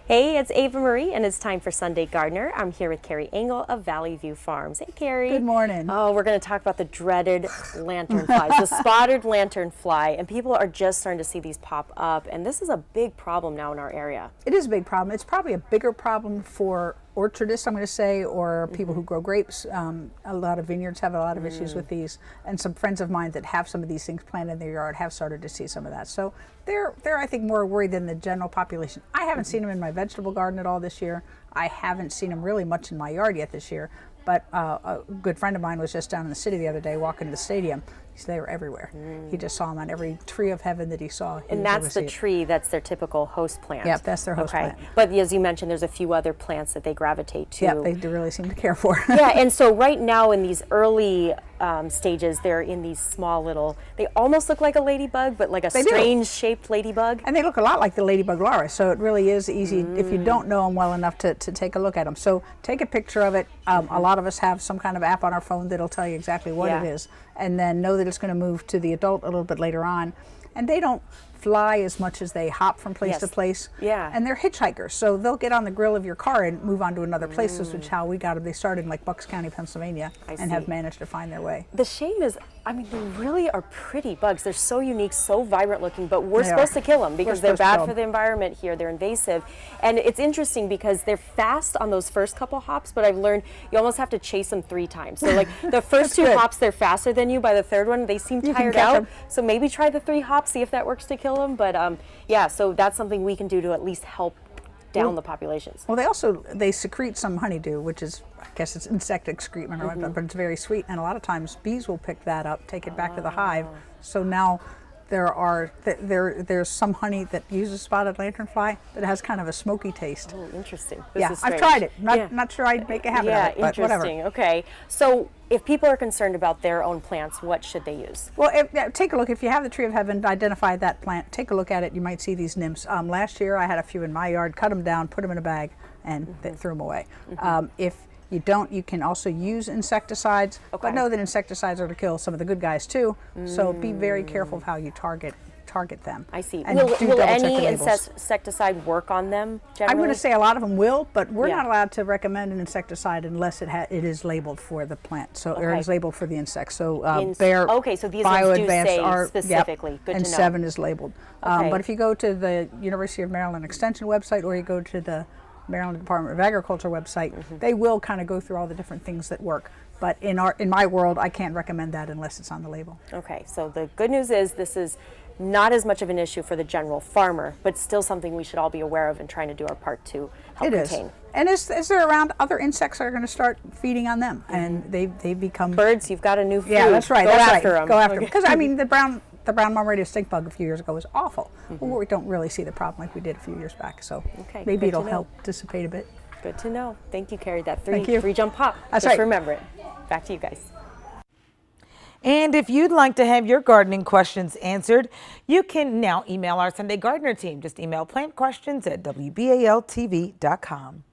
Hey, it's Ava Marie, and it's time for Sunday Gardener. I'm here with Carrie Engel of Valley View Farms. Hey, Carrie. Good morning. Oh, we're going to talk about the dreaded lanternflies, the spotted lanternfly, and people are just starting to see these pop up, and this is a big problem now in our area. It is a big problem. It's probably a bigger problem for orchardists, I'm going to say, or people who grow grapes. A lot of vineyards have a lot of issues with these, and some friends of mine that have some of these things planted in their yard have started to see some of that. So they're I think, more worried than the general population. I haven't seen them in my vegetable garden at all this year. I haven't seen them really much in my yard yet this year, but a good friend of mine was just down in the city the other day walking to the stadium. They were everywhere. He just saw them on every tree of heaven that he saw. And that's the tree, that's their typical host plant. Yep, that's their host plant. But as you mentioned, there's a few other plants that they gravitate to. Yeah, they do really seem to care for. Yeah, and so right now in these early stages, they're in these small little, they almost look like a ladybug, but like a strange shaped ladybug. And they look a lot like the ladybug larvae, so it really is easy if you don't know them well enough to take a look at them. So take a picture of it. A lot of us have some kind of app on our phone that'll tell you exactly what it is, and then know that it's going to move to the adult a little bit later on. And they don't fly as much as they hop from place to place. Yeah. And they're hitchhikers, so they'll get on the grill of your car and move on to another place. This is how we got them. They started in like Bucks County, Pennsylvania, and have managed to find their way. The shame is, I mean, they really are pretty bugs. They're so unique, so vibrant looking, but we're supposed to kill them because they're bad for the environment here. They're invasive. And it's interesting because they're fast on those first couple hops, but I've learned you almost have to chase them 3 times. So like the first 2 hops, they're faster than you. By the third one, they seem tired out. So maybe try the 3 hops, see if that works to kill them. But yeah, so that's something we can do to at least help down the populations. Well, they secrete some honeydew, which is, I guess it's insect excrement, but it's very sweet. And a lot of times bees will pick that up, take it back to the hive. So now there's some honey that uses spotted lanternfly that has kind of a smoky taste. Oh, interesting. Yeah, I've tried it. Not sure I'd make a habit of it, but whatever. Interesting. Okay. So if people are concerned about their own plants, what should they use? Well, take a look. If you have the tree of heaven, identify that plant. Take a look at it. You might see these nymphs. Last year, I had a few in my yard. Cut them down, put them in a bag, and then threw them away. If you don't, you can also use insecticides, but know that insecticides are to kill some of the good guys too. So be very careful of how you target them. I see. And will any insecticide work on them generally? I'm going to say a lot of them will, but we're not allowed to recommend an insecticide unless it is labeled for the plant, so or it is labeled for the insect. So Bayer, so these ones do say specifically. Good and to know. 7 is labeled. But if you go to the University of Maryland Extension website, or you go to the Maryland Department of Agriculture website, they will kind of go through all the different things that work. But in my world, I can't recommend that unless it's on the label. Okay, so the good news is this is not as much of an issue for the general farmer, but still something we should all be aware of and trying to do our part to help contain. Is. And as they're around, other insects are going to start feeding on them, and they become birds. You've got a new food. Yeah, that's right. Go after them. Go after them. Because I mean, the brown mom-radio stink bug a few years ago was awful. We don't really see the problem like we did a few years back. So maybe it'll help dissipate a bit. Good to know. Thank you, Carrie. That Thank you. 3 jump hop. That's Just right. remember it. Back to you guys. And if you'd like to have your gardening questions answered, you can now email our Sunday Gardener team. Just email plantquestions@WBAL-TV.com.